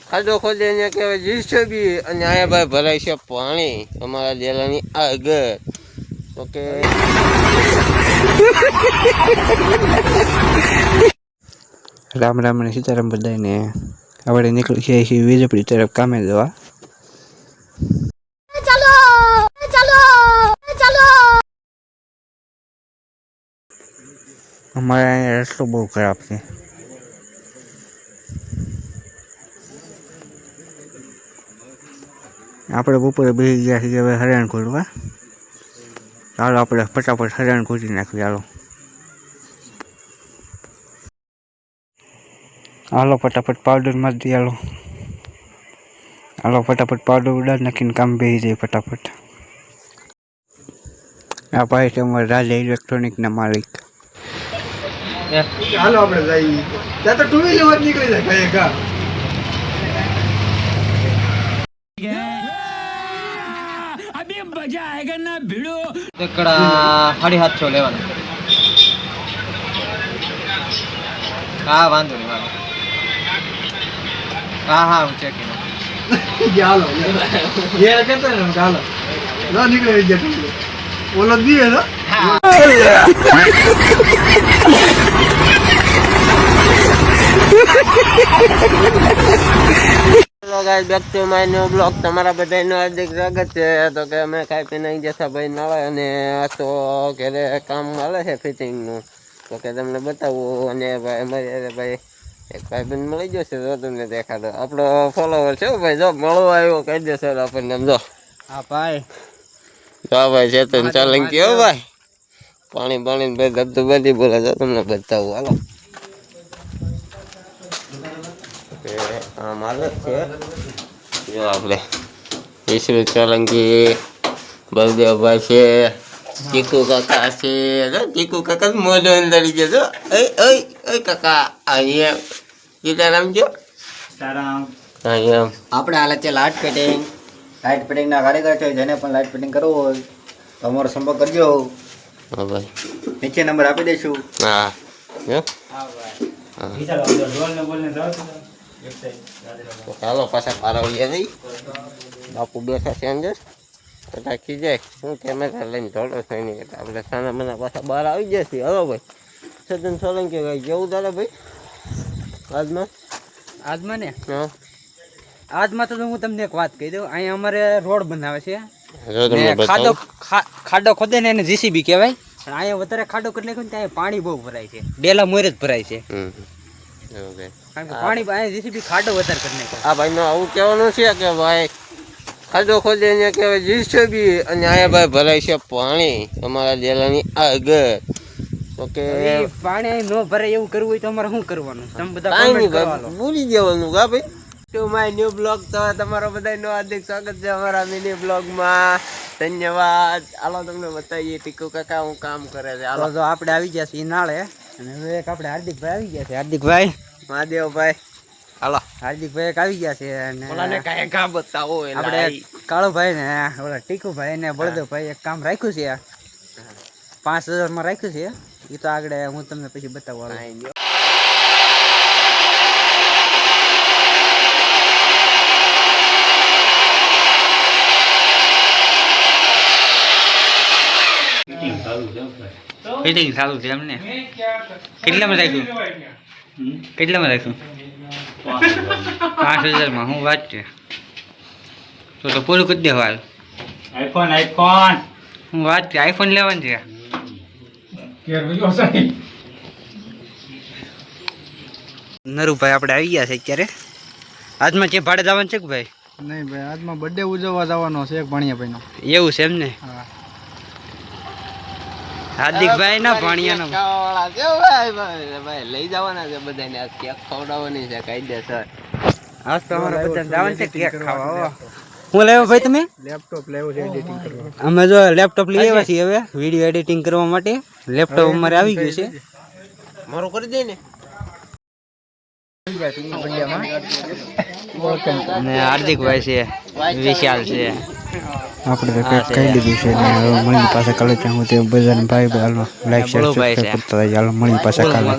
ખાડો ખોદે ને કહેવાય જીસીબી અને અહીંયા ભાઈ ભરાય છે પાણી અમારા ડેલાની આગળ. ઓકે રામ રામ અને સીતારામ બધાને. આપણે નીકળી ગયા છીએ વીજપડી તરફ કામે જવા. અમારે અહીંયા રસ્તો બહુ ખરાબ છે. આપણે બપોરે બેસી ગયા છીએ હવે હરણ ખોલવા. ચાલો આપણે ફટાફટ હરણ ખોટી નાખીએ. હાલો ફટાફટ પાવડર મારી દઈએ. હાલો ફટાફટ પાવડર ઉડાડ નાખીને કામ બેસી જાય ફટાફટ. આ ભાઈ છે અમારા રાજા ઇલેક્ટ્રોનિકના માલિક. હાલો આપણે જઈએ. ત્યાં તો ટુ વ્હીલર નીકળી જાય ભાઈ કા. अभी मजा आएगा ना भिड़ो. એકડા 750 લેવાનો. હા વાંધો નહીં વાંધો. હા હું ચેક કરી. હાલો ये कहते हैं हालो लो निकले जट वो लोग भी है ना. Hello guys, back to my new blog. તમારા બધાનું હાર્દિક સ્વાગત છે. તો કે અમે ખાઈ પીને જતા ભાઈ નાવા અને આ તો ઘરે કામ હાલે છે ફિટિંગનું. તો કે તમને બતાવું. અને ભાઈ અમારે ભાઈ એક ભાઈબંધ મળી જશે તો તમને દેખાડો. આપણો ફોલોવર છે ભાઈ, જો મળવા આવ્યો કહી દેશે આપણને. એમ જો હા ભાઈ જો ભાઈ ચેતન સોલંકી. હો ભાઈ પાણી ભાઈ ધબધબ બધી બોલે છે. તમને બતાવું હાલો. આમ હાલત છે જો આપણે ઈશ્વર સોલંકી, બળદેવભાઈ છે, ચીકુ કાકા છે. ચીકુ કાકા મોઢો અંદર ગયો છો. કાકા અહીંયા સીતારામ છો. અહીંયા આપણે હાલે છે લાઇટ ફિટિંગ. લાઇટ ફિટિંગના કારીગર છે. જેને પણ લાઇટ ફિટિંગ કરવું હોય તો અમારો સંપર્ક કરજો. હા ભાઈ, નીચે નંબર આપી દઈશું. હા જો ચાલો પાછા પારવડિયા જઈ. બાપુ બેઠા છે અંદર થાકી જાય. હું કેમેરા લઈને ધોડો થઈ નહીં એટલે આપણે સાના મના પાછા બહાર આવી જશે. હલો ભાઈ સદન સોલંકી ભાઈ કેવું તારે ભાઈ આજમાં ને હા આજમાં તો હું તમને એક વાત કહી દઉં. અહીંયા અમારે રોડ બનાવે છે. જો તમને બતાવું. ખાડો ખોદે ને એને જીસીબી કહેવાય. પણ અહીંયા વધારે ખાડો કરી નાખ્યો ને ત્યાં પાણી બહુ ભરાય છે. ડેલા મોરે જ ભરાય છે. ઓકે કારણ કે પાણી અહીંયા જીસીબી ખાડો વધારે કરી નાખ્યો. આ ભાઈનું આવું કહેવાનું છે કે ભાઈ ખાડો ખોદે ને કહેવાય જીસીબી અને અહીંયા ભાઈ ભરાય છે પાણી અમારા ડેલાની આગળ. ઓકે પાણી અહીં ન ભરાય એવું કરવું હોય તો અમારે શું કરવાનું? તમે બધા કાંઈ નહીં comment ભાઈ, કરો. ભૂલી જવાનું કા ભાઈ. To my new blog. તો તમારો બધાનું હાર્દિક સ્વાગત છે અમારા મિની બ્લોગમાં. ધન્યવાદ. હાલો તમને બતાવીએ ટીકુ કાકા હું કામ કરે છે. હાલો તો આપણે આવી ગયા છીએ નાળે. અને હવે એક આપણે હાર્દિકભાઈ આવી ગયા છે. હાર્દિકભાઈ, મહાદેવભાઈ હાલો હાર્દિકભાઈ એક આવી ગયા છે. અને ઓલાને કાંઈ કામ બતાવો આપણે કાળુભાઈ ને ઓલા ટીકુભાઈ ને બળદેવભાઈ એક કામ રાખ્યું છે. 5000 માં રાખ્યું છે. એ તો આગળ હું તમને પછી બતાવું. ફિટિંગ ચાલુ છે એમને. કેટલામાં રાખ્યું? 5000 માં. હું વાત છે તો પૂરું કરી દેવા. आईफोन હું વાત છે આઈફોન લેવાનું છે. નરુભાઈ આપણે આવી ગયા છે અત્યારે. આજમાં જે ભાડે જવાનું છે કે ભાઈ? નહીં ભાઈ, આજમાં બર્થડે ઉજવવા જવાનો છે એક ભાણિયાભાઈ નો. એવું છે એમને. હાર્દિકભાઈ ના ભાણિયાનો વાળા છે ભાઈ. ભાઈ લઈ જવાના છે બધાને. આ કેક ખવડાવવાની છે કાયદેસર. આજ તો અમારે બધાને જવાનું છે કેક ખાવા. હું લેવો ભાઈ તમે? લેપટોપ લેવું છે એડિટિંગ કરવા. અમે જો લેપટોપ લઈ આવ્યા છીએ હવે વિડીયો એડિટિંગ કરવા માટે. લેપટોપ અમારે આવી ગયું છે. મારું કરી દે ને. અને હાર્દિકભાઈ છે, વિશાલ છે. આપણે તો કંઈક કહી દીધું છે ને હવે મળી પાછા કાલે ત્યાં હું તે બધાને ભાઈ હાલો લાઈક શેર સબસ્ક્રાઇબ કરતા જાય. હાલો મળી પાછા કાલે.